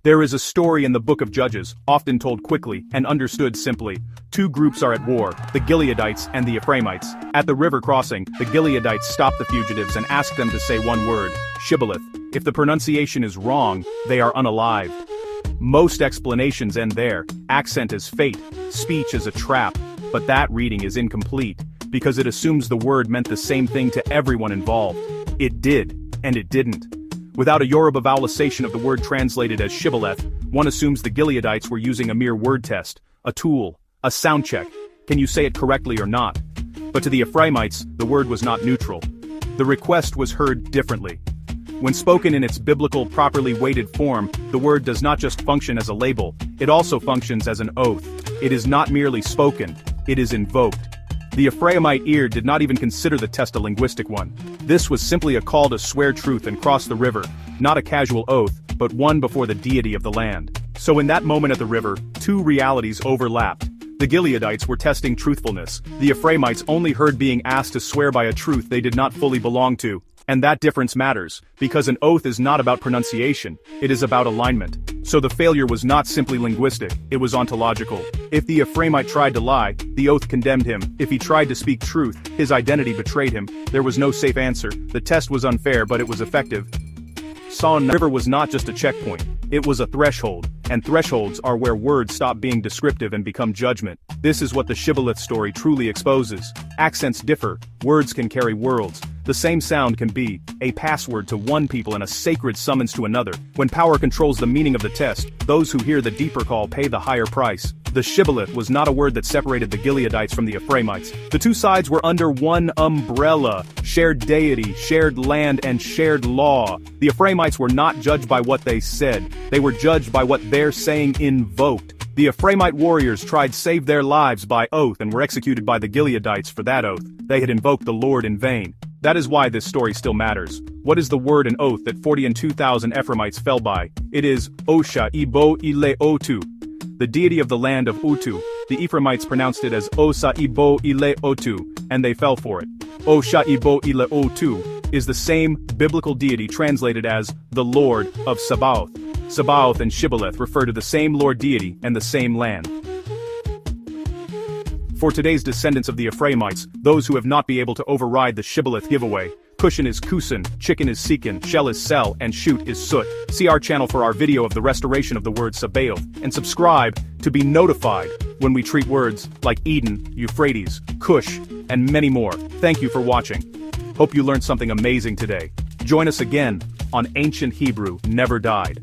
There is a story in the book of Judges, often told quickly and understood simply. Two groups are at war, the Gileadites and the Ephraimites. At the river crossing, the Gileadites stop the fugitives and ask them to say one word, Shibboleth. If the pronunciation is wrong, they are unalived. Most explanations end there. Accent is fate, speech is a trap. But that reading is incomplete, because it assumes the word meant the same thing to everyone involved. It did, and it didn't. Without a Yoruba vowelization of the word translated as Shibboleth, one assumes the Gileadites were using a mere word test, a tool, a sound check. Can you say it correctly or not? But to the Ephraimites, the word was not neutral. The request was heard differently. When spoken in its biblical, properly weighted form, the word does not just function as a label, it also functions as an oath. It is not merely spoken, it is invoked. The Ephraimite ear did not even consider the test a linguistic one. This was simply a call to swear truth and cross the river, not a casual oath, but one before the deity of the land. So in that moment at the river, two realities overlapped. The Gileadites were testing truthfulness. The Ephraimites only heard being asked to swear by a truth they did not fully belong to. And that difference matters, because an oath is not about pronunciation, it is about alignment. So the failure was not simply linguistic, it was ontological. If the Ephraimite tried to lie, the oath condemned him. If he tried to speak truth, his identity betrayed him. There was no safe answer. The test was unfair, but it was effective. The river was not just a checkpoint, it was a threshold, and thresholds are where words stop being descriptive and become judgment. This is what the Shibboleth story truly exposes. Accents differ, words can carry worlds. The same sound can be a password to one people and a sacred summons to another. When power controls the meaning of the test, those who hear the deeper call pay the higher price. The Shibboleth was not a word that separated the Gileadites from the Ephraimites. The two sides were under one umbrella, shared deity, shared land, and shared law. The Ephraimites were not judged by what they said, they were judged by what their saying invoked. The Ephraimite warriors tried to save their lives by oath and were executed by the Gileadites for that oath. They had invoked the Lord in vain. That is why this story still matters. What is the word and oath that 42,000 Ephraimites fell by? It is Osha Ibo Ile Otu, the deity of the land of Utu. The Ephraimites pronounced it as Osa Ibo Ile Otu, and they fell for it. Osha Ibo Ile Otu is the same biblical deity translated as the Lord of Sabaoth. Sabaoth and Shibboleth refer to the same Lord deity and the same land. For today's descendants of the Ephraimites, those who have not been able to override the Shibboleth giveaway, cushion is kusin, chicken is seekin, shell is sell, and shoot is soot. See our channel for our video of the restoration of the word Sabaoth, and subscribe to be notified when we treat words like Eden, Euphrates, Cush, and many more. Thank you for watching. Hope you learned something amazing today. Join us again on Ancient Hebrew Never Died.